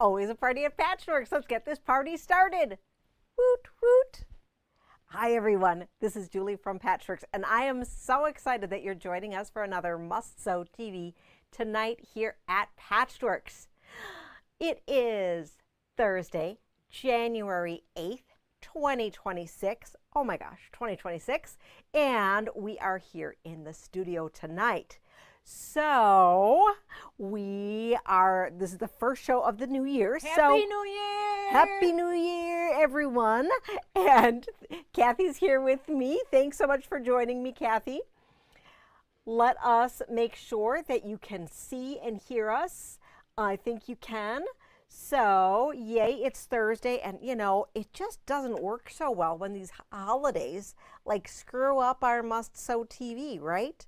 always a party at Patchworks. Let's get this party started. Woot, woot. Hi, everyone. This is Julie from Patchworks, and I am so excited that you're joining us for another Must Sew TV tonight here at Patchworks. It is Thursday, January 8th, 2026. Oh my gosh, 2026. And we are here in the studio tonight. So this is the first show of the new year. Happy New Year! Happy New Year, everyone. And Kathy's here with me. Thanks so much for joining me, Kathy. Let us make sure that you can see and hear us. I think you can. So, yay, it's Thursday, and you know, it just doesn't work so well when these holidays like screw up our Must Sew TV, right?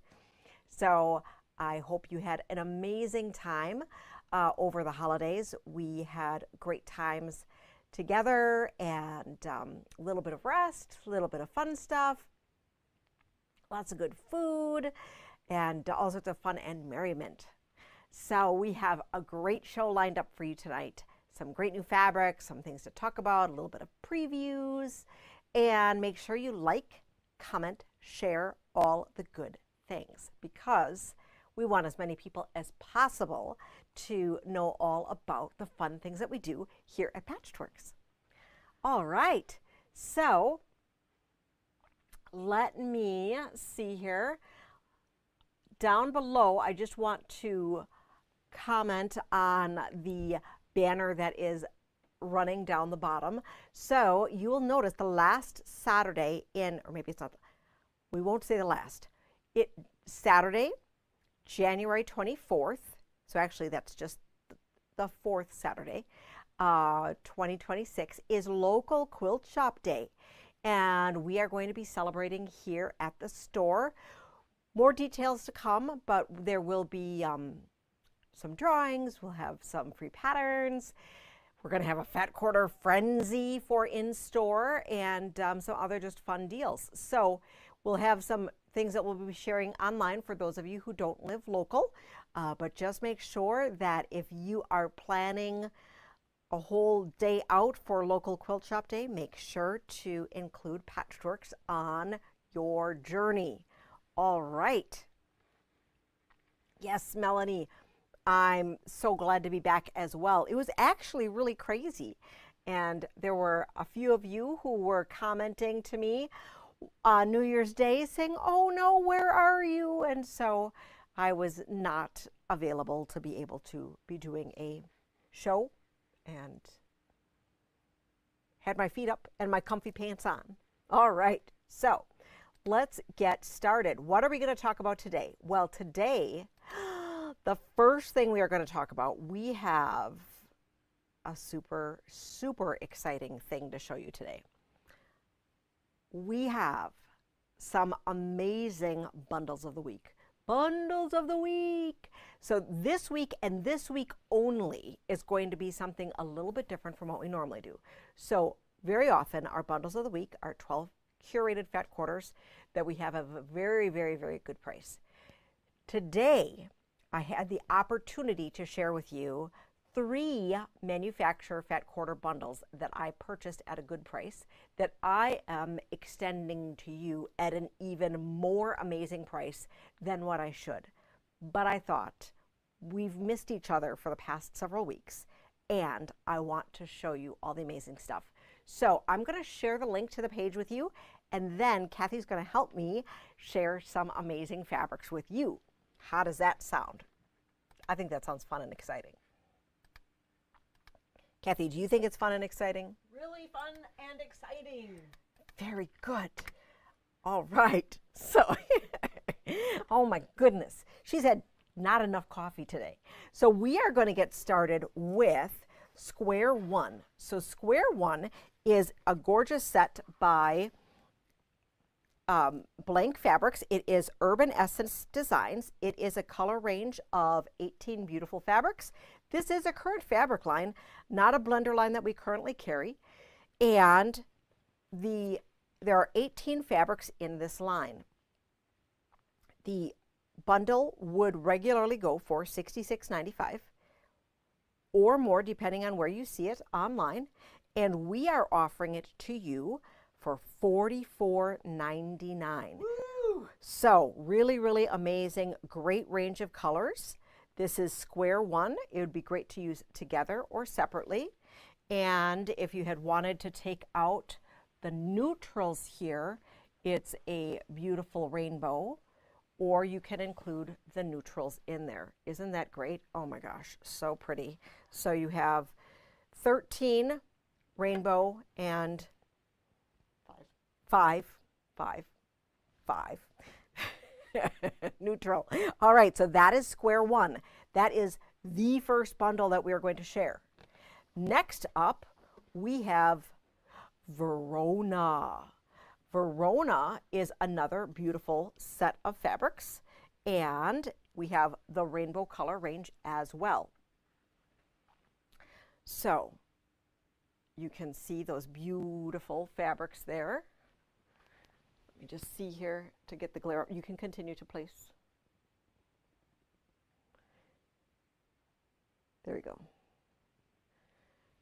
So, I hope you had an amazing time over the holidays. We had great times together and a little bit of rest, a little bit of fun stuff, lots of good food, and all sorts of fun and merriment. So we have a great show lined up for you tonight. Some great new fabrics, some things to talk about, a little bit of previews, and make sure you like, comment, share all the good things because we want as many people as possible to know all about the fun things that we do here at Patchworks. All right, so let me see here. Down below, I just want to comment on the banner that is running down the bottom. So you will notice the last Saturday or maybe it's not, we won't say the last. Saturday, January 24th, so actually that's just the fourth Saturday, 2026, is Local Quilt Shop Day. And we are going to be celebrating here at the store. More details to come, but there will be some drawings, we'll have some free patterns. We're going to have a Fat Quarter Frenzy for in-store and some other just fun deals. So we'll have some things that we'll be sharing online for those of you who don't live local. But just make sure that if you are planning a whole day out for Local Quilt Shop Day, make sure to include Patchworks on your journey. All right. Yes, Melanie, I'm so glad to be back as well. It was actually really crazy. And there were a few of you who were commenting to me on New Year's Day saying, oh no, where are you? And so I was not available to be able to be doing a show and had my feet up and my comfy pants on. All right, so let's get started. What are we going to talk about today? Well, today, the first thing we are going to talk about, we have a super, super exciting thing to show you today. We have some amazing bundles of the week. Bundles of the week. So this week and this week only is going to be something a little bit different from what we normally do. So very often our bundles of the week are 12 curated fat quarters that we have at a very, very, very good price. Today, I had the opportunity to share with you 3 manufacturer fat quarter bundles that I purchased at a good price that I am extending to you at an even more amazing price than what I should. But I thought we've missed each other for the past several weeks and I want to show you all the amazing stuff. So I'm going to share the link to the page with you and then Kathy's going to help me share some amazing fabrics with you. How does that sound? I think that sounds fun and exciting. Kathy, do you think it's fun and exciting? Really fun and exciting. Very good. All right. So, oh my goodness. She's had not enough coffee today. So we are going to get started with Square One. So Square One is a gorgeous set by Blank Fabrics. It is Urban Essence Designs. It is a color range of 18 beautiful fabrics. This is a current fabric line, not a blender line that we currently carry. And there are 18 fabrics in this line. The bundle would regularly go for $66.95. or more, depending on where you see it online. And we are offering it to you for $44.99. Woo! So really, really amazing, great range of colors. This is square one. It would be great to use together or separately. And if you had wanted to take out the neutrals here, it's a beautiful rainbow, or you can include the neutrals in there. Isn't that great? Oh my gosh, so pretty. So you have 13 rainbow and five neutral. All right, so that is square one. That is the first bundle that we are going to share. Next up, we have Verona. Verona is another beautiful set of fabrics, and we have the rainbow color range as well. So you can see those beautiful fabrics there. Let me just see here to get the glare. You can continue to place. There you go.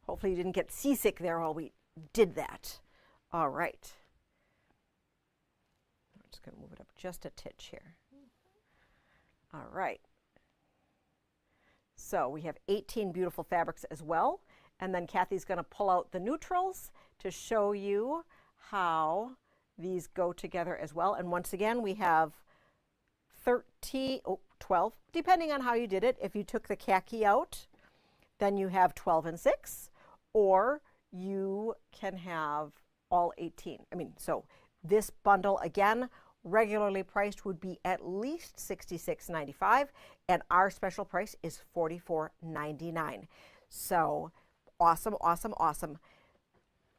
Hopefully you didn't get seasick there while we did that. All right. I'm just going to move it up just a titch here. All right. So we have 18 beautiful fabrics as well. And then Kathy's going to pull out the neutrals to show you how these go together as well. And once again, we have 12, depending on how you did it. If you took the khaki out, then you have 12 and 6, or you can have all 18. So this bundle, again, regularly priced would be at least $66.95, and our special price is $44.99. So awesome, awesome, awesome.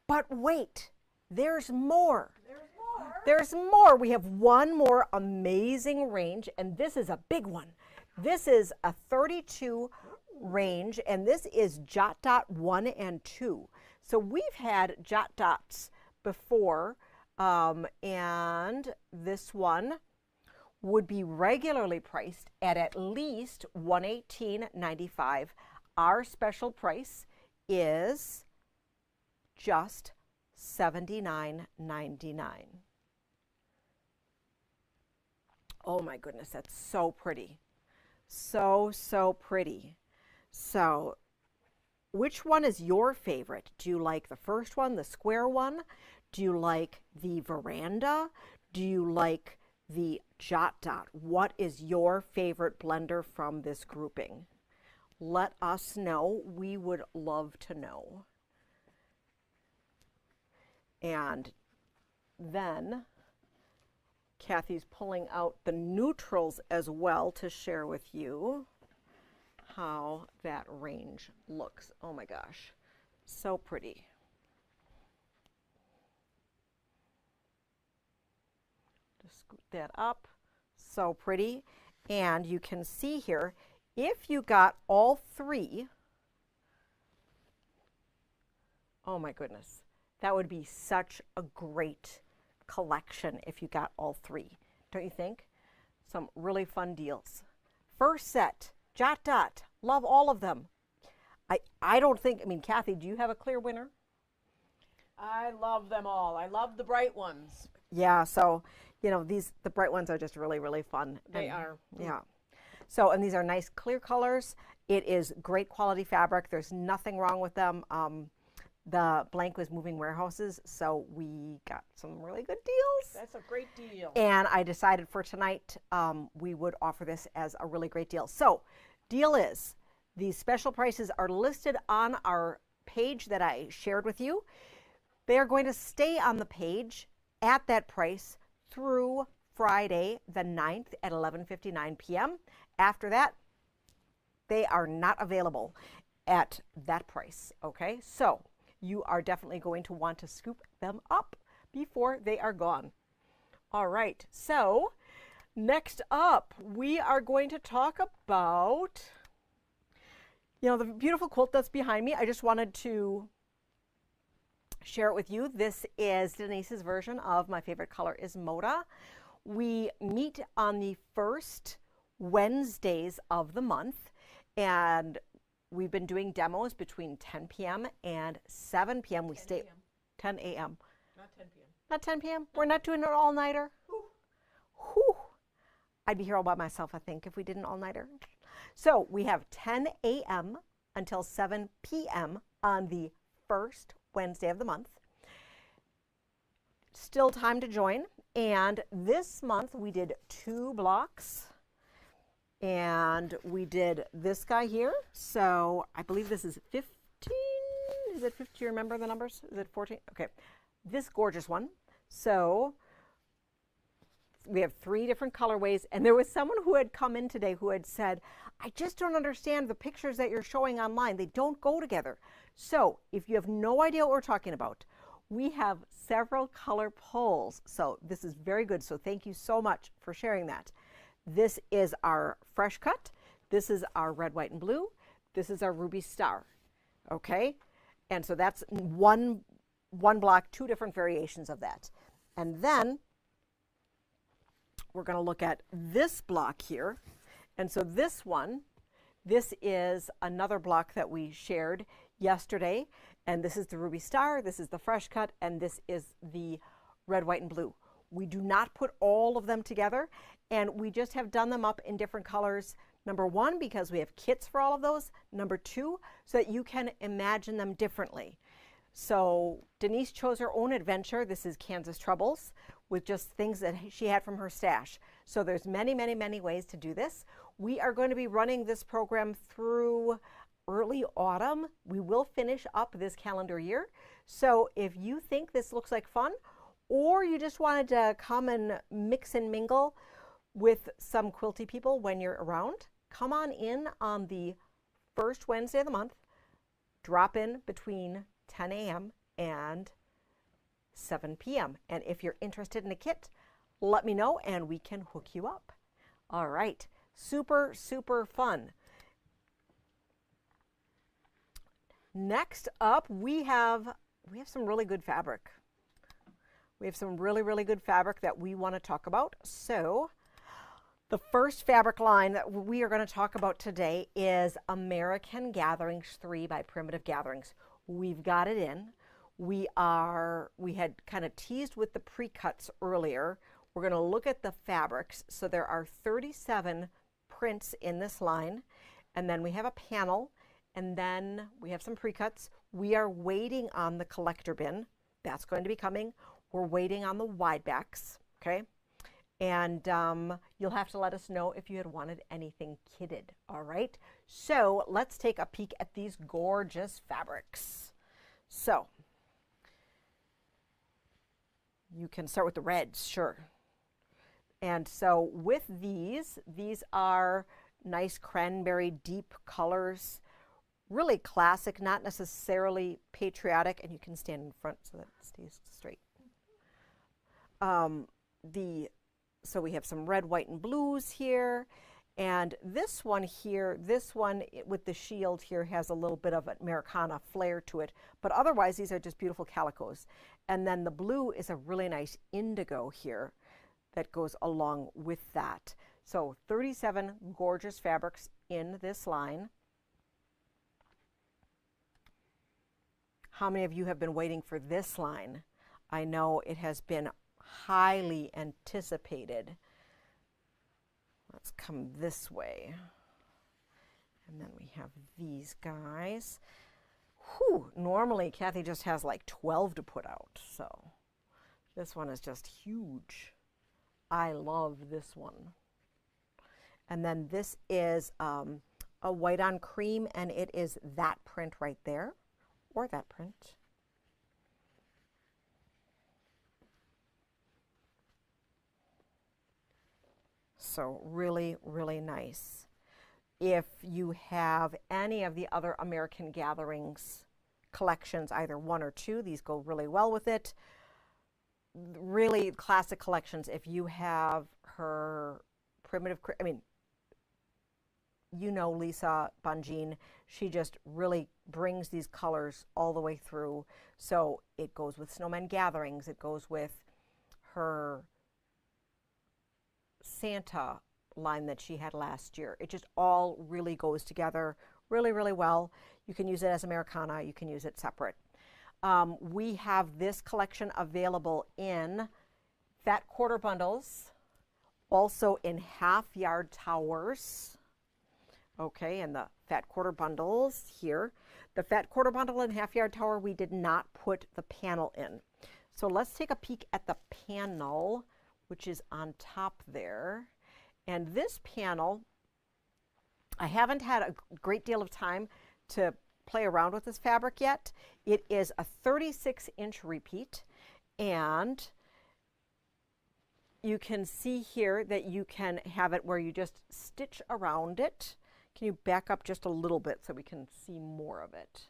But wait, there's more. There's more. We have one more amazing range, and this is a big one. This is a 32 range, and this is Jot Dot 1 and 2. So we've had Jot Dots before, and this one would be regularly priced at least $118.95. Our special price is just $79.99. Oh my goodness, that's so pretty. So, so pretty. So, which one is your favorite? Do you like the first one, the square one? Do you like the veranda? Do you like the Jot Dot? What is your favorite blender from this grouping? Let us know. We would love to know. And then Kathy's pulling out the neutrals as well to share with you how that range looks. Oh my gosh, so pretty. Just scoot that up, so pretty. And you can see here, if you got all three, oh my goodness, that would be such a great collection if you got all three, don't you think? Some really fun deals. First set, Jot Dot, love all of them. I don't think, Kathy, do you have a clear winner? I love them all. I love the bright ones. Yeah, so, the bright ones are just really, really fun. They are. Yeah. So, and these are nice clear colors. It is great quality fabric. There's nothing wrong with them. The blank was moving warehouses, so we got some really good deals. That's a great deal. And I decided for tonight we would offer this as a really great deal. So, deal is, these special prices are listed on our page that I shared with you. They are going to stay on the page at that price through Friday the 9th at 11:59 p.m. After that, they are not available at that price, okay? So, you are definitely going to want to scoop them up before they are gone. All right, so next up, we are going to talk about, the beautiful quilt that's behind me. I just wanted to share it with you. This is Denise's version of My Favorite Color is Moda. We meet on the first Wednesdays of the month, and we've been doing demos between 10 p.m. and 7 p.m. We 10 stay p.m. 10 a.m. Not 10 p.m. Not 10 p.m. We're not doing an all-nighter. Whew. I'd be here all by myself, I think, if we did an all-nighter. So we have 10 a.m. until 7 p.m. on the first Wednesday of the month. Still time to join. And this month we did 2 blocks. And we did this guy here. So I believe this is 15. Is it 15? Do you remember the numbers? Is it 14? Okay. This gorgeous one. So we have 3 different colorways. And there was someone who had come in today who had said, I just don't understand the pictures that you're showing online. They don't go together. So if you have no idea what we're talking about, we have several color polls. So this is very good. So thank you so much for sharing that. This is our fresh cut. This is our red, white, and blue. This is our ruby star. Okay? And so that's one block, 2 different variations of that. And then we're going to look at this block here. And so this one, this is another block that we shared yesterday. And this is the ruby star, this is the fresh cut, and this is the red, white, and blue. We do not put all of them together, and we just have done them up in different colors. Number 1, because we have kits for all of those. Number 2, so that you can imagine them differently. So Denise chose her own adventure. This is Kansas Troubles, with just things that she had from her stash. So there's many, many, many ways to do this. We are going to be running this program through early autumn. We will finish up this calendar year. So if you think this looks like fun, or you just wanted to come and mix and mingle with some quilty people when you're around, come on in on the first Wednesday of the month. Drop in between 10 a.m. and 7 p.m. And if you're interested in a kit, let me know and we can hook you up. All right, super, super fun. Next up, we have some really good fabric. We have some really, really good fabric that we want to talk about. So the first fabric line that we are going to talk about today is American Gatherings 3 by Primitive Gatherings. We've got it in. We had kind of teased with the pre-cuts earlier. We're going to look at the fabrics. So there are 37 prints in this line. And then we have a panel. And then we have some pre-cuts. We are waiting on the collector bin. That's going to be coming. We're waiting on the wide backs, okay? And you'll have to let us know if you had wanted anything kitted, all right? So let's take a peek at these gorgeous fabrics. So you can start with the reds, sure. And so with these are nice cranberry deep colors, really classic, not necessarily patriotic, and you can stand in front so that it stays straight. So we have some red, white, and blues here. And this one here, this one with the shield here has a little bit of Americana flair to it. But otherwise, these are just beautiful calicos. And then the blue is a really nice indigo here that goes along with that. So 37 gorgeous fabrics in this line. How many of you have been waiting for this line? I know it has been highly anticipated. Let's come this way. And then we have these guys. Whew, normally Kathy just has like 12 to put out. So this one is just huge. I love this one. And then this is a white on cream, and it is that print right there, or that print. So really, really nice. If you have any of the other American Gatherings collections, either 1 or 2, these go really well with it. Really classic collections. If you have her primitive, I mean, you know Lisa Bongine, she just really brings these colors all the way through. So it goes with Snowman Gatherings, it goes with her Santa line that she had last year. It just all really goes together really, really well. You can use it as Americana. You can use it separate. We have this collection available in fat quarter bundles, also in half-yard towers. Okay, and the fat quarter bundles here. The fat quarter bundle and half-yard tower, we did not put the panel in. So let's take a peek at the panel, which is on top there. And this panel, I haven't had a great deal of time to play around with this fabric yet. It is a 36-inch repeat, and you can see here that you can have it where you just stitch around it. Can you back up just a little bit so we can see more of it?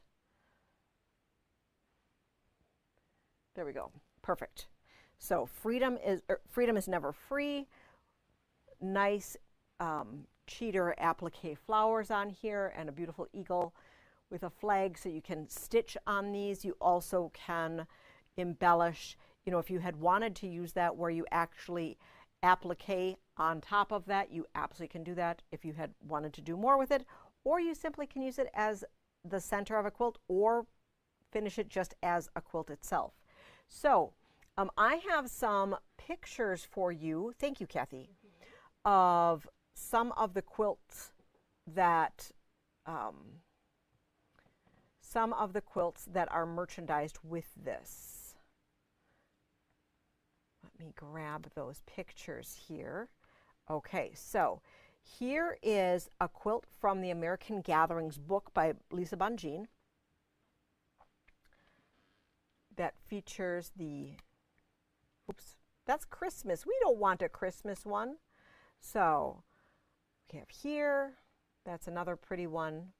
There we go. Perfect. So freedom is never free. Nice cheater applique flowers on here and a beautiful eagle with a flag, so you can stitch on these. You also can embellish, you know, if you had wanted to use that where you actually applique on top of that, you absolutely can do that if you had wanted to do more with it, or you simply can use it as the center of a quilt or finish it just as a quilt itself. So I have some pictures for you, thank you, Kathy, of some of the quilts that are merchandised with this. Let me grab those pictures here. Okay, so here is a quilt from the American Gatherings book by Lisa Bonjean that features the, oops, that's Christmas. We don't want a Christmas one. So we have here, that's another pretty one.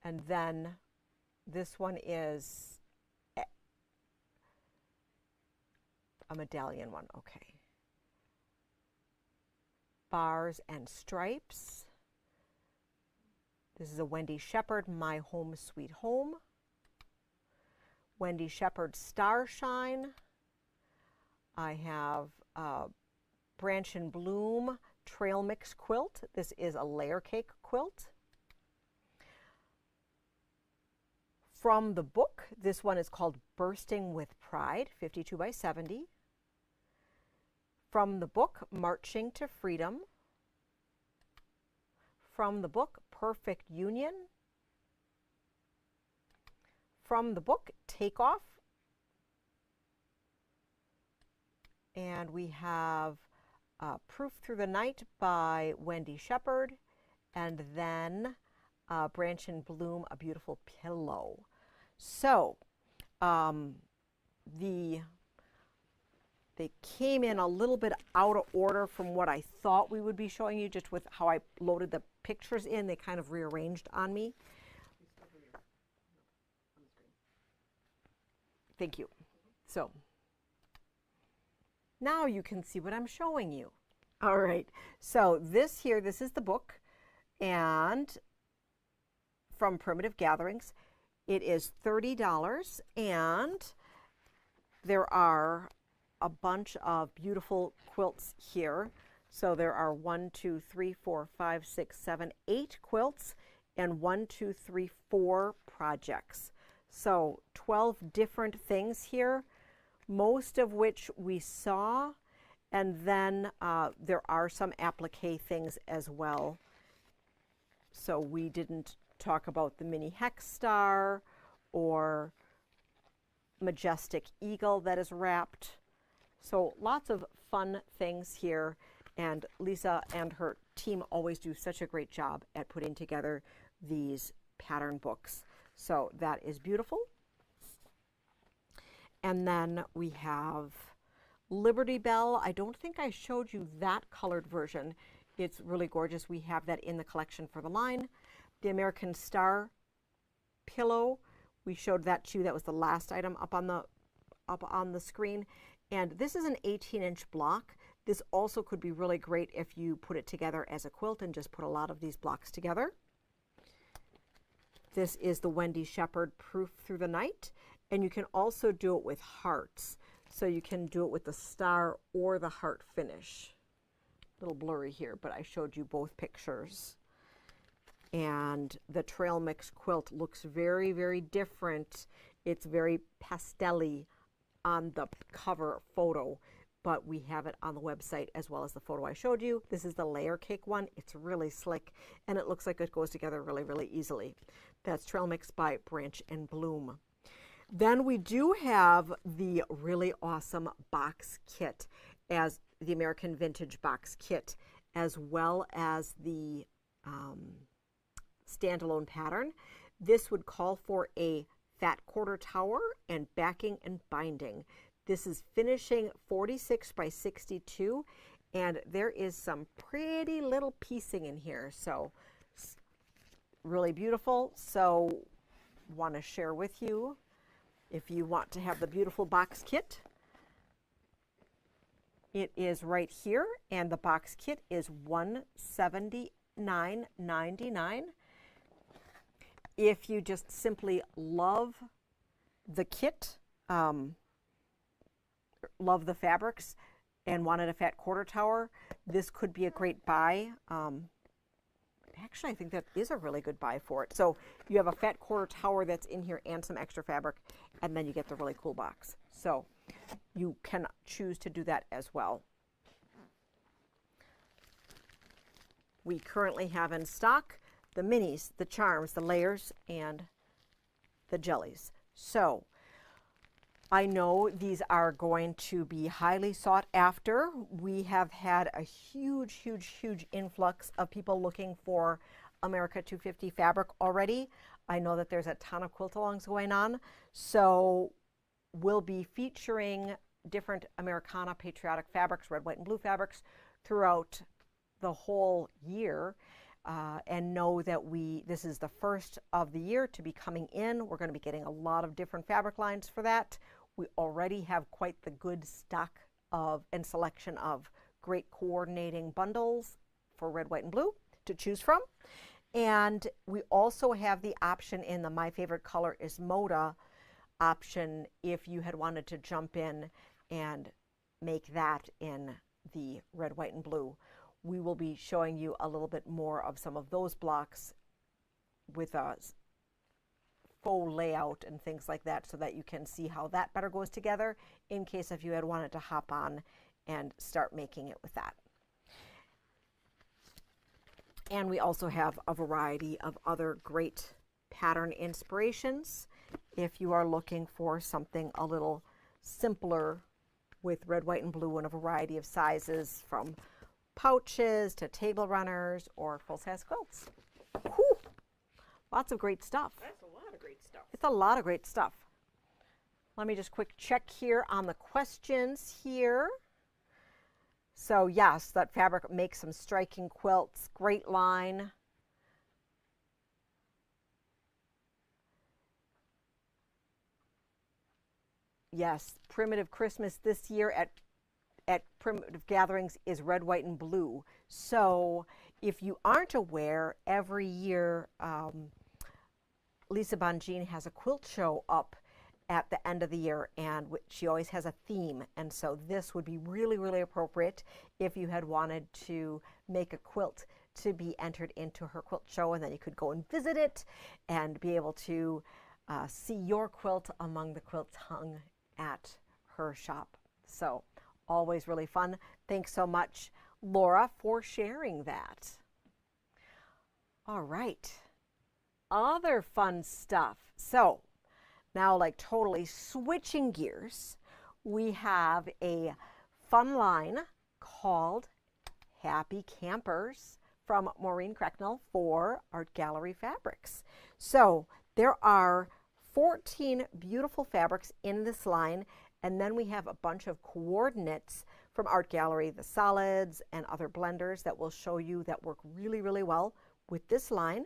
And then this one is a medallion one, okay. Bars and stripes. This is a Wendy Shepherd, My Home Sweet Home. Wendy Shepherd Starshine. I have Branch and Bloom Trail Mix Quilt. This is a layer cake quilt. From the book, this one is called Bursting with Pride, 52 by 70. From the book, Marching to Freedom. From the book, Perfect Union. From the book, Takeoff. And we have Proof Through the Night by Wendy Shepherd. And then Branch and Bloom, A Beautiful Pillow. So they came in a little bit out of order from what I thought we would be showing you, just with how I loaded the pictures in. They kind of rearranged on me. Thank you. So now you can see what I'm showing you. All right. So this is the book, and from Primitive Gatherings, it is $30, and there are a bunch of beautiful quilts here. So there are 1, 2, 3, 4, 5, 6, 7, 8 quilts, and 1, 2, 3, 4 projects. So 12 different things here, most of which we saw, and then there are some applique things as well. So we didn't talk about the mini hex star or majestic eagle that is wrapped. So lots of fun things here, and Lisa and her team always do such a great job at putting together these pattern books. So that is beautiful. And then we have Liberty Bell. I don't think I showed you that colored version. It's really gorgeous. We have that in the collection for the line. The American Star pillow, we showed that to you. That was the last item up on the screen. And this is an 18-inch block. This also could be really great if you put it together as a quilt and just put a lot of these blocks together. This is the Wendy Shepherd Proof Through the Night. And you can also do it with hearts. So you can do it with the star or the heart finish. A little blurry here, but I showed you both pictures. And the trail mix quilt looks very, very different. It's very pastel-y on the cover photo, but we have it on the website as well as the photo I showed you. This is the layer cake one. It's really slick, and it looks like it goes together really, really easily. That's Trail Mix by Branch and Bloom. Then we do have the really awesome box kit, as the American Vintage box kit, as well as the standalone pattern. This would call for a fat quarter tower and backing and binding. This is finishing 46 by 62, and there is some pretty little piecing in here, so really beautiful. So want to share with you, if you want to have the beautiful box kit, it is right here, and the box kit is $179.99. If you just simply love the kit, love the fabrics, and wanted a fat quarter tower, this could be a great buy. Actually, I think that is a really good buy for it. So you have a fat quarter tower that's in here and some extra fabric, and then you get the really cool box. So you can choose to do that as well. We currently have in stock the minis, the charms, the layers, and the jellies. So I know these are going to be highly sought after. We have had a huge, huge, huge influx of people looking for America 250 fabric already. I know that there's a ton of quilt-alongs going on. So we'll be featuring different Americana patriotic fabrics, red, white, and blue fabrics throughout the whole year. And know that this is the first of the year to be coming in. We're going to be getting a lot of different fabric lines for that. We already have quite the good stock of and selection of great coordinating bundles for red, white, and blue to choose from. And we also have the option in the My Favorite Color is Moda option if you had wanted to jump in and make that in the red, white, and blue. We will be showing you a little bit more of some of those blocks with a faux layout and things like that, so that you can see how that better goes together in case if you had wanted to hop on and start making it with that. And we also have a variety of other great pattern inspirations if you are looking for something a little simpler with red, white, and blue in a variety of sizes, from pouches to table runners or full-size quilts. Whew. Lots of great stuff. That's a lot of great stuff. It's a lot of great stuff. Let me just quick check here on the questions here. So yes, that fabric makes some striking quilts. Great line. Yes, Primitive Christmas this year at Primitive Gatherings is red, white, and blue. So if you aren't aware, every year Lisa Bongine has a quilt show up at the end of the year, and she always has a theme. And so this would be really, really appropriate if you had wanted to make a quilt to be entered into her quilt show, and then you could go and visit it and be able to see your quilt among the quilts hung at her shop. So always really fun. Thanks so much, Laura, for sharing that. All right, other fun stuff. So now, like totally switching gears, we have a fun line called Happy Campers from Maureen Cracknell for Art Gallery Fabrics. So there are 14 beautiful fabrics in this line, and then we have a bunch of coordinates from Art Gallery, the solids and other blenders that will show you that work really, really well with this line.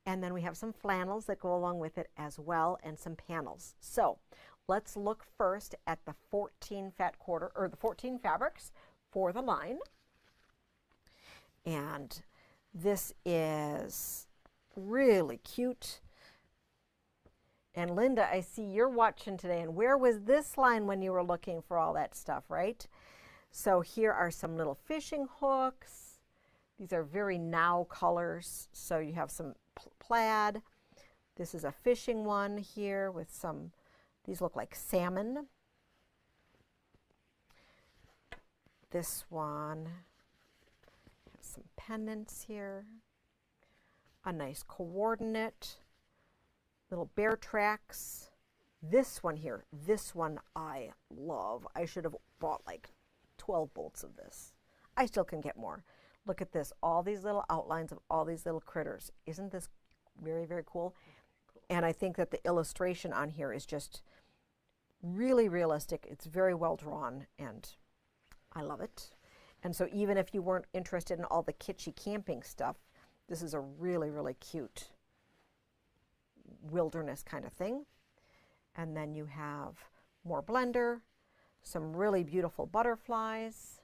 And then we have some flannels that go along with it as well, and some panels. So let's look first at the 14 fabrics for the line. And this is really cute. And Linda, I see you're watching today, and where was this line when you were looking for all that stuff, right? So here are some little fishing hooks, These are very now colors. So you have some plaid. This is a fishing one here with some, these look like salmon. This one has some pendants here. A nice coordinate, little bear tracks. This one here, this one I love. I should have bought like 12 bolts of this. I still can get more. Look at this, all these little outlines of all these little critters. Isn't this very, very cool? And I think that the illustration on here is just really realistic. It's very well drawn and I love it. And so even if you weren't interested in all the kitschy camping stuff, this is a really, really cute wilderness kind of thing. And then you have more blender, some really beautiful butterflies,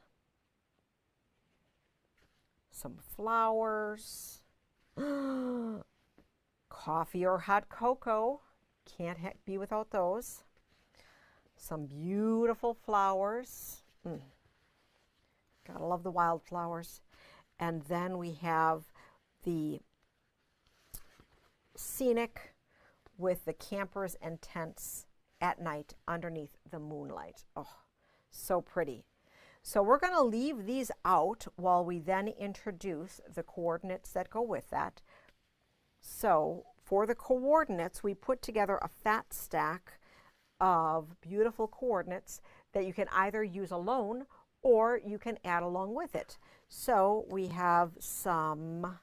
some flowers, coffee or hot cocoa, can't be without those. Some beautiful flowers. Gotta love the wildflowers. And then we have the scenic with the campers and tents at night underneath the moonlight. Oh, so pretty. So we're going to leave these out while we then introduce the coordinates that go with that. So for the coordinates, we put together a fat stack of beautiful coordinates that you can either use alone or you can add along with it. So we have some,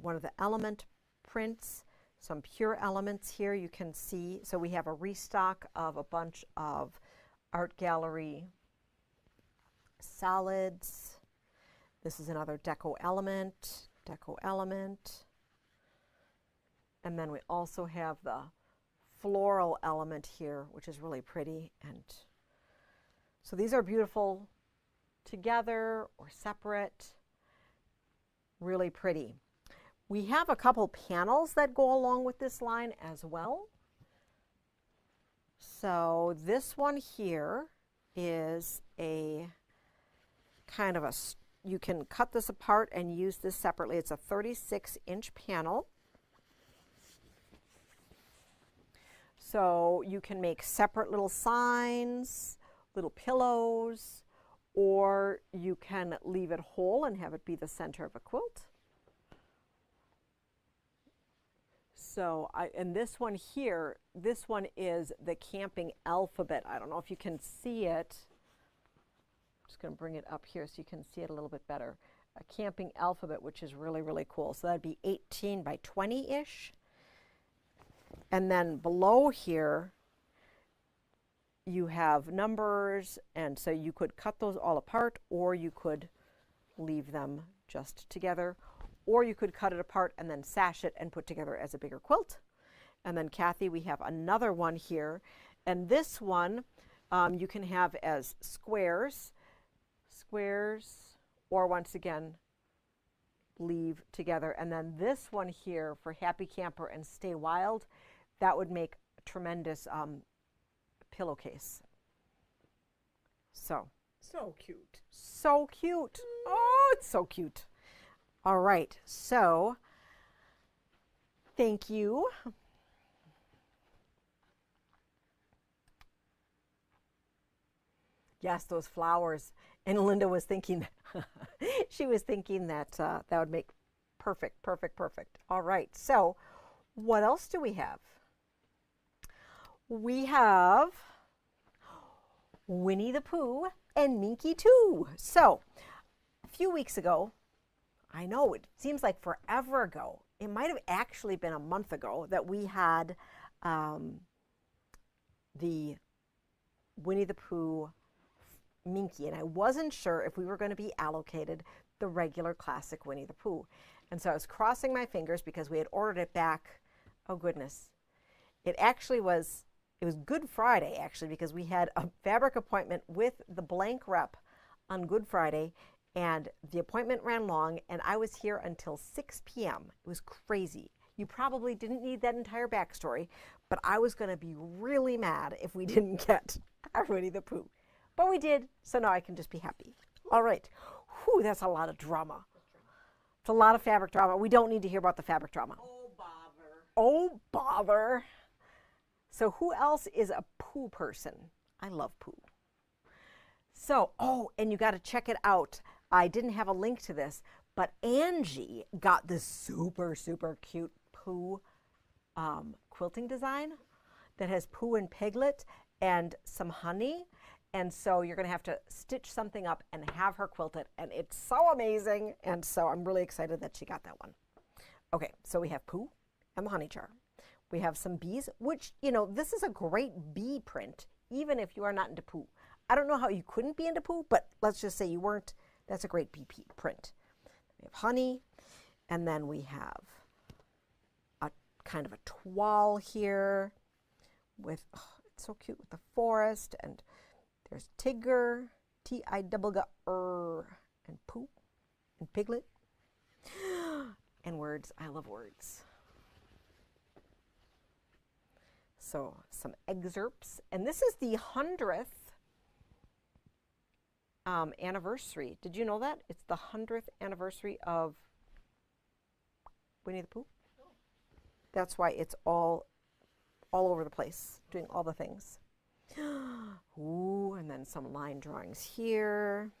one of the element prints, some pure elements here you can see. So we have a restock of a bunch of art gallery solids. This is another deco element. And then we also have the floral element here, which is really pretty. And so these are beautiful together or separate, really pretty. We have a couple panels that go along with this line as well. So this one here is a kind of a, you can cut this apart and use this separately. It's a 36-inch panel. So you can make separate little signs, little pillows, or you can leave it whole and have it be the center of a quilt. So, and this one here, this one is the camping alphabet. I don't know if you can see it. I'm just going to bring it up here so you can see it a little bit better. A camping alphabet, which is really, really cool. So that'd be 18 by 20-ish. And then below here, you have numbers, and so you could cut those all apart, or you could leave them just together, or you could cut it apart and then sash it and put together as a bigger quilt. And then Kathy, we have another one here, and this one you can have as squares, or once again, leave together. And then this one here for Happy Camper and Stay Wild, that would make a tremendous pillowcase. So cute. So cute. Oh, it's so cute. All right, so thank you. Yes, those flowers. And Linda was thinking, she was thinking that that would make perfect. All right, so what else do we have? We have Winnie the Pooh and Minky too. So a few weeks ago, I know it seems like forever ago, it might have actually been a month ago that we had the Winnie the Pooh Minky, and I wasn't sure if we were going to be allocated the regular classic Winnie the Pooh. And so I was crossing my fingers because we had ordered it back. Oh goodness. It was Good Friday actually, because we had a fabric appointment with the blank rep on Good Friday, and the appointment ran long, and I was here until 6 p.m. It was crazy. You probably didn't need that entire backstory, but I was going to be really mad if we didn't get our Winnie the Pooh. But we did, so now I can just be happy. All right, Whew, that's a lot of drama. It's a lot of fabric drama. We don't need to hear about the fabric drama. Oh, bother. Oh, bother. So who else is a poo person? I love poo. So, oh, and you got to check it out. I didn't have a link to this, but Angie got this super, super cute poo quilting design that has poo and piglet and some honey. And so you're going to have to stitch something up and have her quilt it. And it's so amazing. And so I'm really excited that she got that one. Okay, so we have poo and the honey jar. We have some bees, which, you know, this is a great bee print, even if you are not into poo. I don't know how you couldn't be into poo, but let's just say you weren't. That's a great bee print. We have honey, and then we have a kind of a toile here with, oh, it's so cute with the forest, and there's Tigger, T-I-double-G-R, and poo, and piglet, and words. I love words. So some excerpts, and this is the 100th anniversary. Did you know that? It's the 100th anniversary of Winnie the Pooh. That's why it's all over the place, doing all the things. Ooh, and then some line drawings here.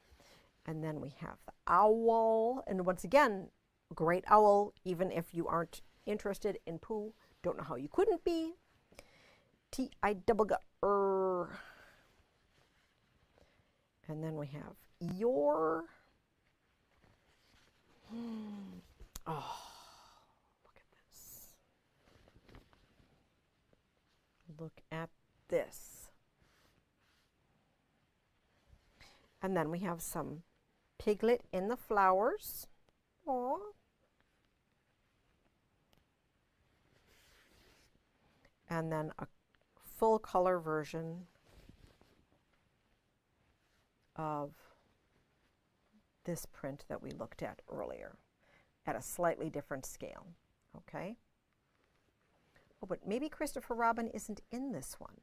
And then we have the owl. And once again, great owl, even if you aren't interested in Pooh. Don't know how you couldn't be. T-I-double-G-R. And then we have Eeyore. Oh, look at this. Look at this. And then we have some piglet in the flowers. Aww. And then a full color version of this print that we looked at earlier at a slightly different scale. Okay. Oh, but maybe Christopher Robin isn't in this one.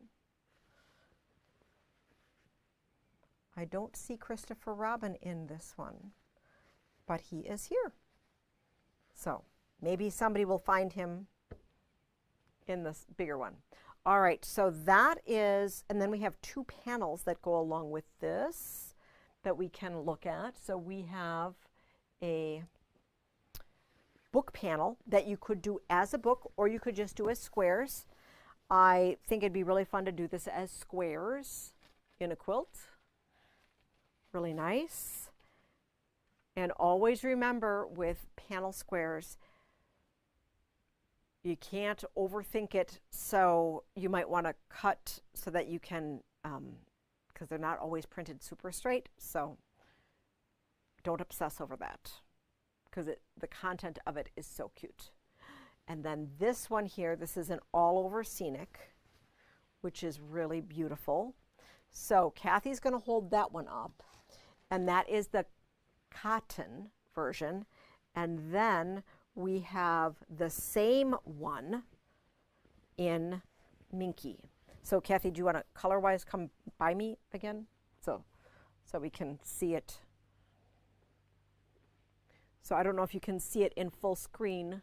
I don't see Christopher Robin in this one, but he is here. So maybe somebody will find him in this bigger one. All right, so that is, and then we have two panels that go along with this that we can look at. So we have a book panel that you could do as a book, or you could just do as squares. I think it'd be really fun to do this as squares in a quilt. Really nice. And always remember with panel squares, you can't overthink it, so you might want to cut so that you can, because they're not always printed super straight, so don't obsess over that, because the content of it is so cute. And then this one here, this is an all-over scenic, which is really beautiful. So Kathy's going to hold that one up, and that is the cotton version. And then we have the same one in Minky. So Kathy, do you want to color-wise come by me again? So we can see it. So I don't know if you can see it in full screen,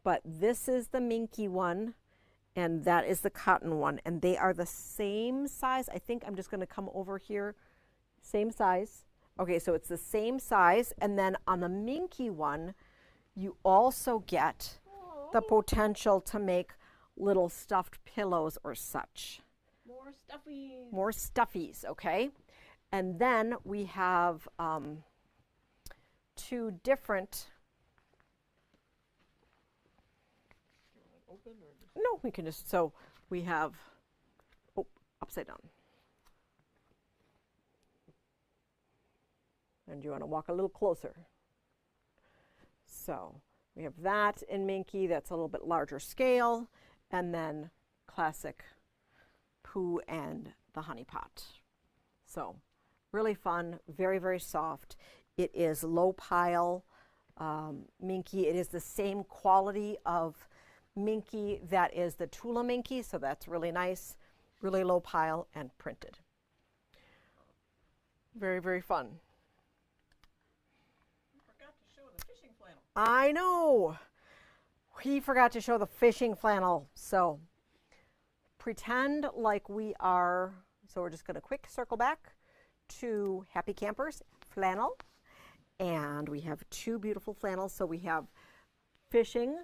but this is the Minky one, and that is the cotton one, and they are the same size. I think I'm just going to come over here. Same size. Okay, so it's the same size, and then on the Minky one, you also get the potential to make little stuffed pillows or such. More stuffies. More stuffies, okay? And then we have two different. Open or just... No, we can just, so we have, oh, upside down. And you want to walk a little closer. So we have that in Minky, that's a little bit larger scale, and then classic Pooh and the Honey Pot. So really fun, very, very soft. It is low pile Minky. It is the same quality of Minky that is the Tula Minky, so that's really nice, really low pile and printed. Very, very fun. I know. We forgot to show the fishing flannel. So pretend like we are, so we're just going to quick circle back to Happy Campers flannel. And we have two beautiful flannels. So we have fishing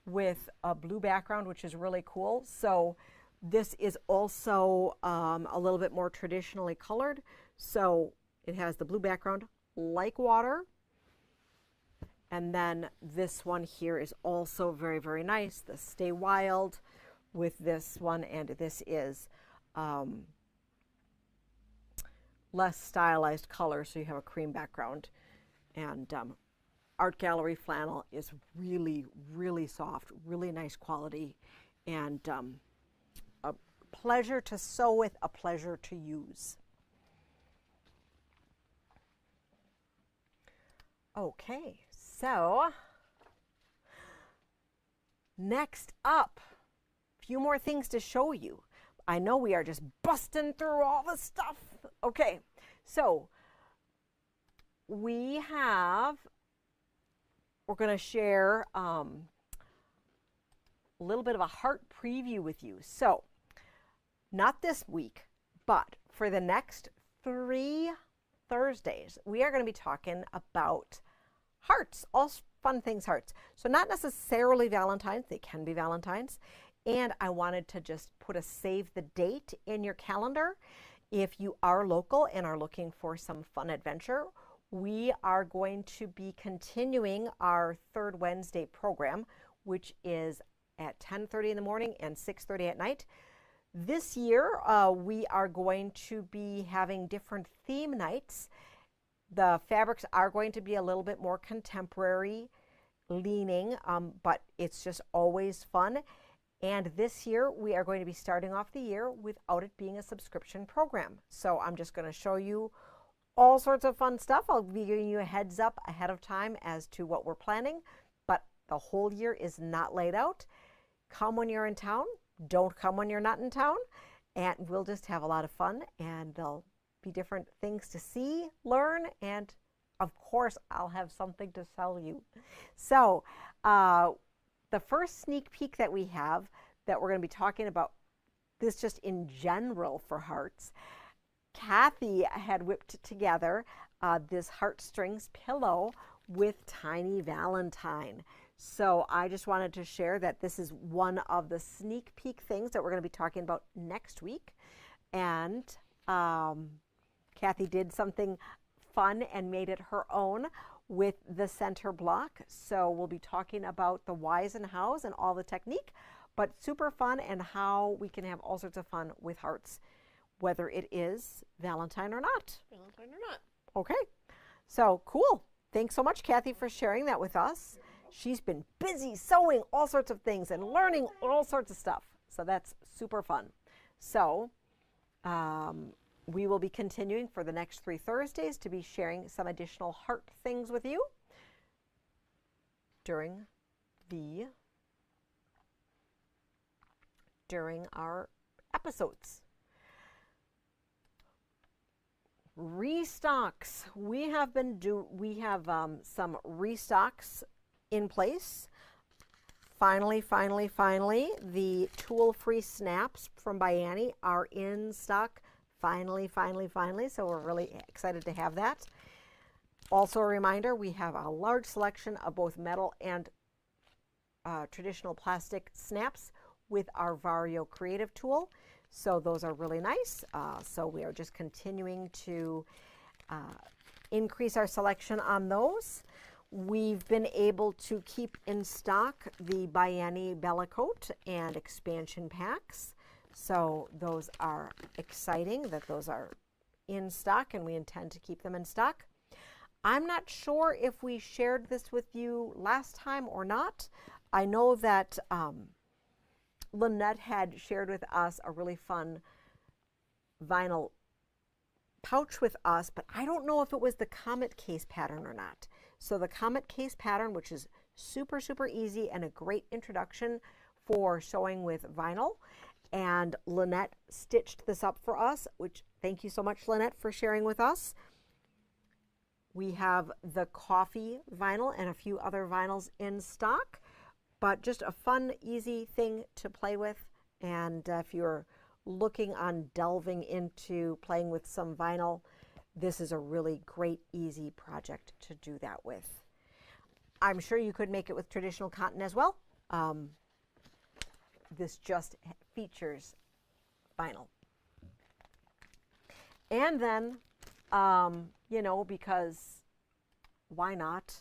with a blue background, which is really cool. So this is also a little bit more traditionally colored. So it has the blue background like water. And then this one here is also very, very nice. The Stay Wild with this one, and this is less stylized color, so you have a cream background. And Art Gallery flannel is really, really soft, really nice quality, and a pleasure to sew with, a pleasure to use. Okay, so next up, a few more things to show you. I know we are just busting through all the stuff. Okay, so we're going to share a little bit of a heart preview with you. So not this week, but for the next 3 Thursdays, we are going to be talking about hearts, all fun things hearts. So not necessarily Valentine's, they can be Valentine's. And I wanted to just put a save the date in your calendar. If you are local and are looking for some fun adventure, we are going to be continuing our third Wednesday program, which is at 10:30 in the morning and 6:30 at night. This year, we are going to be having different theme nights. The fabrics are going to be a little bit more contemporary leaning, but it's just always fun. And this year, we are going to be starting off the year without it being a subscription program. So I'm just going to show you all sorts of fun stuff. I'll be giving you a heads up ahead of time as to what we're planning, but the whole year is not laid out. Come when you're in town. Don't come when you're not in town. And we'll just have a lot of fun, and there'll be different things to see, learn, and of course, I'll have something to sell you. So the first sneak peek that we have that we're going to be talking about, this just in general for hearts, Kathy had whipped together this heartstrings pillow with Tiny Valentine. So I just wanted to share that this is one of the sneak peek things that we're going to be talking about next week. And Kathy did something fun and made it her own with the center block. So we'll be talking about the whys and hows and all the technique, but super fun, and how we can have all sorts of fun with hearts, whether it is Valentine or not. Valentine or not. Okay, so cool. Thanks so much, Kathy, for sharing that with us. She's been busy sewing all sorts of things and learning all sorts of stuff. So that's super fun. So we will be continuing for the next 3 Thursdays to be sharing some additional heart things with you during our episodes. Restocks. We have some restocks in place. Finally, the tool-free snaps from Bayani are in stock. Finally. So we're really excited to have that. Also a reminder, we have a large selection of both metal and traditional plastic snaps with our Vario Creative tool. So those are really nice. So we are just continuing to increase our selection on those. We've been able to keep in stock the Bayani Bella Coat and expansion packs. So those are exciting that those are in stock, and we intend to keep them in stock. I'm not sure if we shared this with you last time or not. I know that Lynette had shared with us a really fun vinyl pouch with us, but I don't know if it was the Comet case pattern or not. So the Comet case pattern, which is super, super easy and a great introduction for sewing with vinyl. And Lynette stitched this up for us, which thank you so much, Lynette, for sharing with us. We have the coffee vinyl and a few other vinyls in stock, but just a fun, easy thing to play with. And if you're looking on delving into playing with some vinyl, this is a really great, easy project to do that with. I'm sure you could make it with traditional cotton as well. This just features vinyl. And then, you know, because why not?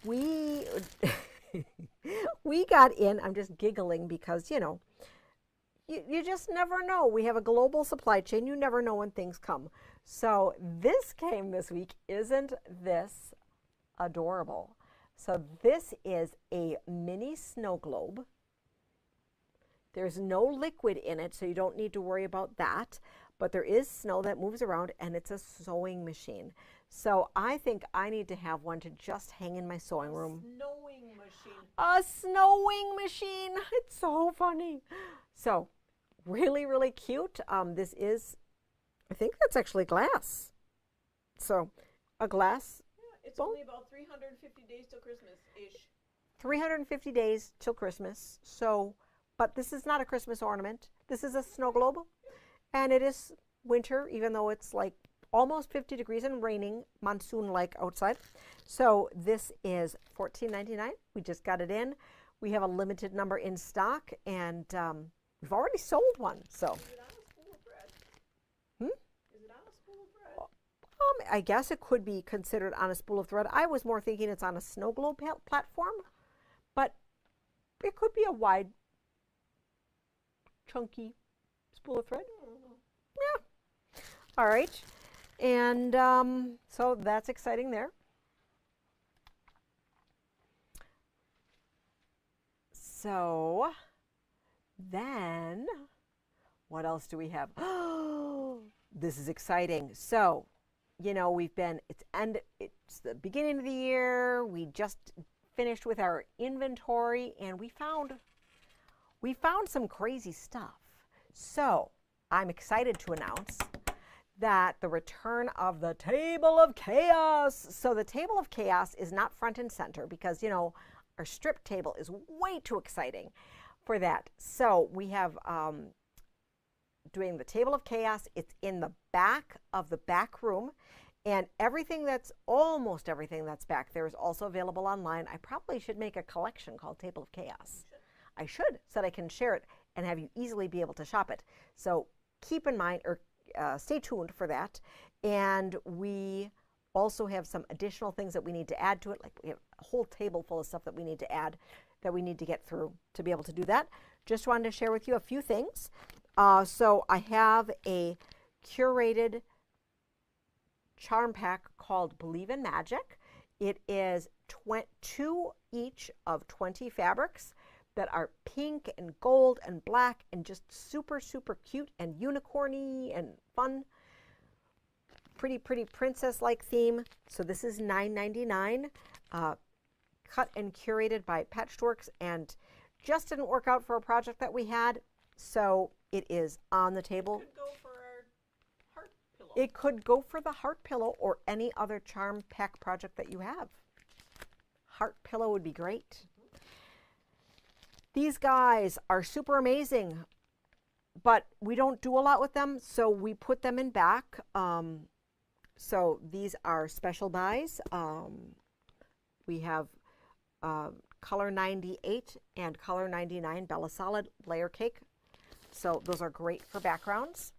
We we got in, I'm just giggling because, you know, you just never know. We have a global supply chain. You never know when things come. So this came this week. Isn't this adorable? So this is a mini snow globe. There's no liquid in it, so you don't need to worry about that. But there is snow that moves around, and it's a sewing machine. So I think I need to have one to just hang in my sewing room. Snowing machine. A snowing machine. It's so funny. So really, really cute. This is, I think that's actually glass. So a glass. Yeah, it's only about 350 days till Christmas-ish. 350 days till Christmas. So, but this is not a Christmas ornament. This is a snow globe. And it is winter, even though it's like almost 50 degrees and raining, monsoon-like outside. So this is $14.99. We just got it in. We have a limited number in stock, and we've already sold one. So. Is it on a spool of thread? Is it on a spool of thread? I guess it could be considered on a spool of thread. I was more thinking it's on a snow globe platform, but it could be a wide, chunky spool of thread. Yeah. All right. And so that's exciting there. So then what else do we have? Oh, this is exciting. So, you know, it's the beginning of the year. We just finished with our inventory, and we found some crazy stuff. So I'm excited to announce that the return of the Table of Chaos. So the Table of Chaos is not front and center because, you know, our strip table is way too exciting for that. So we have doing the Table of Chaos. It's in the back of the back room, and almost everything that's back there is also available online. I probably should make a collection called Table of Chaos. I should, so that I can share it and have you easily be able to shop it. So keep in mind, or stay tuned for that. And we also have some additional things that we need to add to it. Like we have a whole table full of stuff that we need to add, that we need to get through to be able to do that. Just wanted to share with you a few things. So I have a curated charm pack called Believe in Magic. It is 2 each of 20 fabrics that are pink and gold and black and just super, super cute and unicorny and fun. Pretty, pretty princess-like theme. So this is $9.99, cut and curated by Patchworks, and just didn't work out for a project that we had. So it is on the table. It could go for our heart pillow. It could go for the heart pillow or any other charm pack project that you have. Heart pillow would be great. These guys are super amazing, but we don't do a lot with them, so we put them in back. So these are special buys. We have color 98 and color 99 Bella Solid layer cake. So those are great for backgrounds.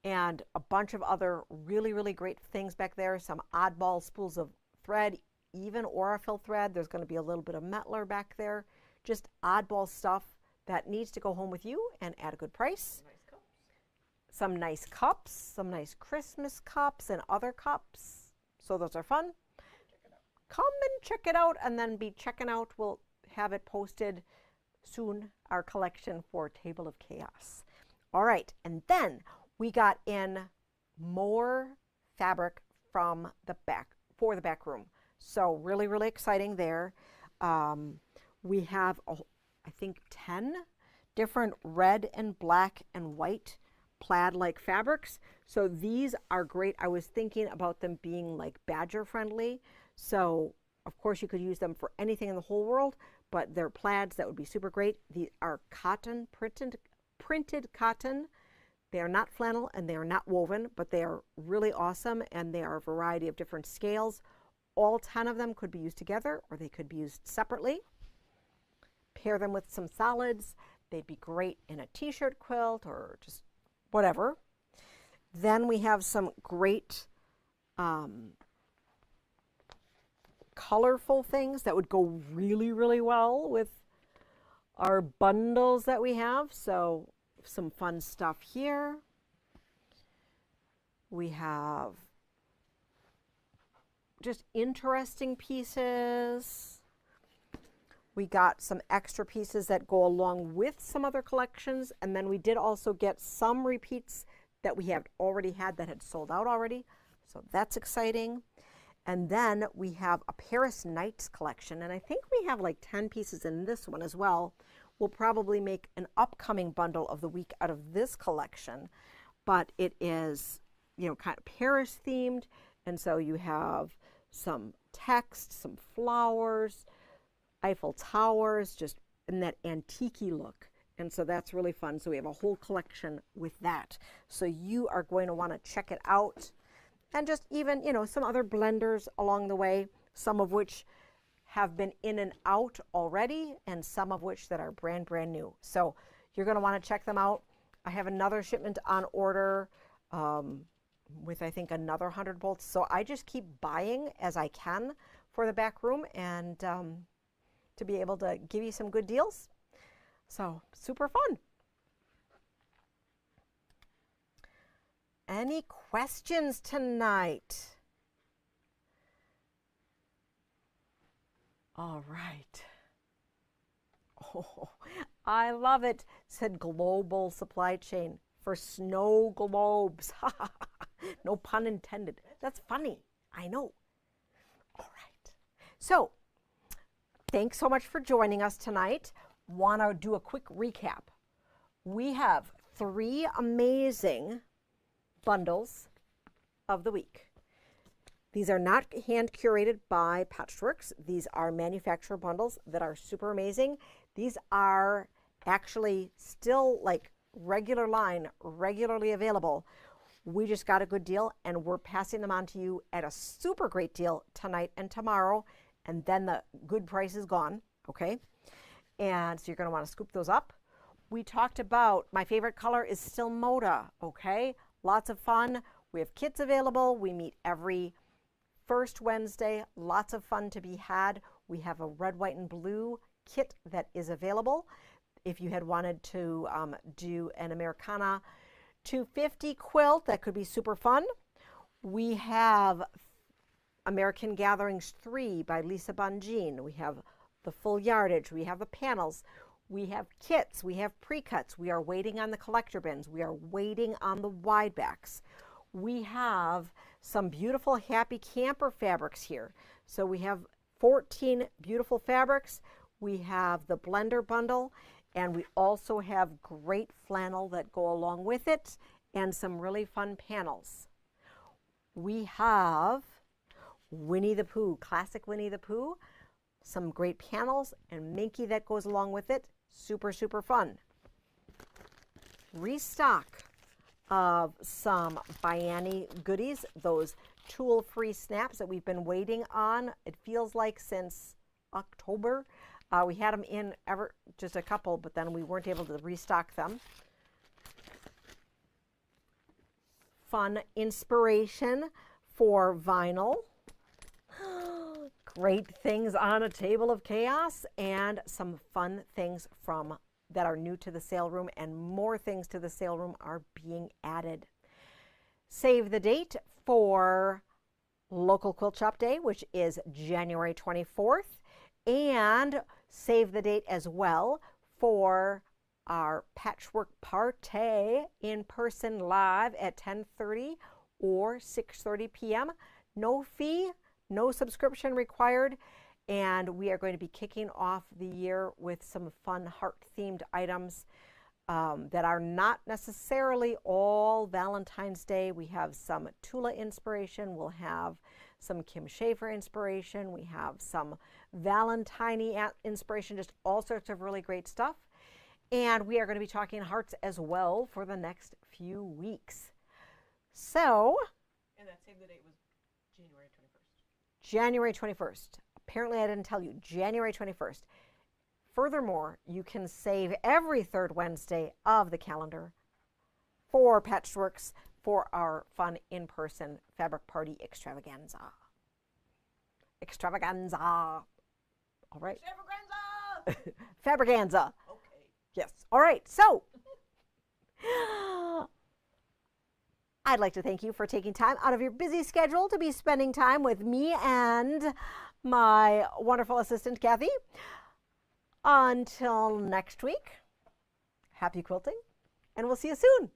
And a bunch of other really, really great things back there. Some oddball spools of thread, even Aurifil thread. There's going to be a little bit of Metler back there. Just oddball stuff that needs to go home with you and at a good price. Nice cups. Some nice cups, some nice Christmas cups and other cups. So those are fun. Come and check it out, and then be checking out. We'll have it posted soon, our collection for Table of Chaos. All right, and then we got in more fabric from the back, for the back room. So really, really exciting there. We have, I think, 10 different red and black and white plaid-like fabrics. So these are great. I was thinking about them being like badger friendly. So of course you could use them for anything in the whole world, but they're plaids that would be super great. These are cotton, printed cotton. They are not flannel and they are not woven, but they are really awesome, and they are a variety of different scales. All 10 of them could be used together, or they could be used separately. Pair them with some solids. They'd be great in a t-shirt quilt or just whatever. Then we have some great colorful things that would go really, really well with our bundles that we have. So some fun stuff here. We have just interesting pieces. We got some extra pieces that go along with some other collections, and then we did also get some repeats that we have already had that had sold out already, so that's exciting. And then we have a Paris Nights collection, and I think we have like 10 pieces in this one as well. We'll probably make an upcoming bundle of the week out of this collection, but it is, you know, kind of Paris themed, and so you have some text, some flowers, Eiffel Towers, just in that antique-y look. And so that's really fun. So we have a whole collection with that. So you are going to want to check it out. And just even, you know, some other blenders along the way, some of which have been in and out already, and some of which that are brand new. So you're going to want to check them out. I have another shipment on order with, I think, another 100 bolts. So I just keep buying as I can for the back room, and to be able to give you some good deals. So super fun. Any questions tonight? All right. Oh, I love it, said global supply chain for snow globes. No pun intended. That's funny. I know. All right. So thanks so much for joining us tonight. Want to do a quick recap. We have 3 amazing bundles of the week. These are not hand curated by Patchworks. These are manufacturer bundles that are super amazing. These are actually still like regular line, regularly available. We just got a good deal, and we're passing them on to you at a super great deal tonight and tomorrow. And then the good price is gone, okay? And so you're going to want to scoop those up. We talked about my favorite color is still Moda, okay? Lots of fun. We have kits available. We meet every first Wednesday. Lots of fun to be had. We have a red, white, and blue kit that is available. If you had wanted to do an Americana 250 quilt, that could be super fun. We have American Gatherings 3 by Lisa Bonjean. We have the full yardage. We have the panels. We have kits. We have pre-cuts. We are waiting on the collector bins. We are waiting on the wide backs. We have some beautiful Happy Camper fabrics here. So we have 14 beautiful fabrics. We have the blender bundle, and we also have great flannel that go along with it, and some really fun panels. We have Winnie the Pooh, classic Winnie the Pooh, some great panels, and Minky that goes along with it. Super, super fun. Restock of some Biani goodies, those tool-free snaps that we've been waiting on, it feels like since October. We had them in just a couple, but then we weren't able to restock them. Fun inspiration for vinyl. Great things on a table of chaos, and some fun things that are new to the sale room, and more things to the sale room are being added. Save the date for Local Quilt Shop Day, which is January 24th, and save the date as well for our patchwork party in person live at 10:30 or 6:30 p.m. No fee, no subscription required, and we are going to be kicking off the year with some fun heart-themed items. that are not necessarily all Valentine's Day. We have some Tula inspiration. We'll have some Kim Schaefer inspiration. We have some Valentine inspiration, just all sorts of really great stuff. And we are going to be talking hearts as well for the next few weeks. So, And that save the date was January 21st. January 21st. Apparently I didn't tell you, January 21st. Furthermore, you can save every third Wednesday of the calendar for Patchworks for our fun in-person fabric party extravaganza. Extravaganza. All right. Extravaganza! Fabricanza. Okay. Yes. All right. So, I'd like to thank you for taking time out of your busy schedule to be spending time with me and my wonderful assistant, Kathy. Until next week, happy quilting, and we'll see you soon.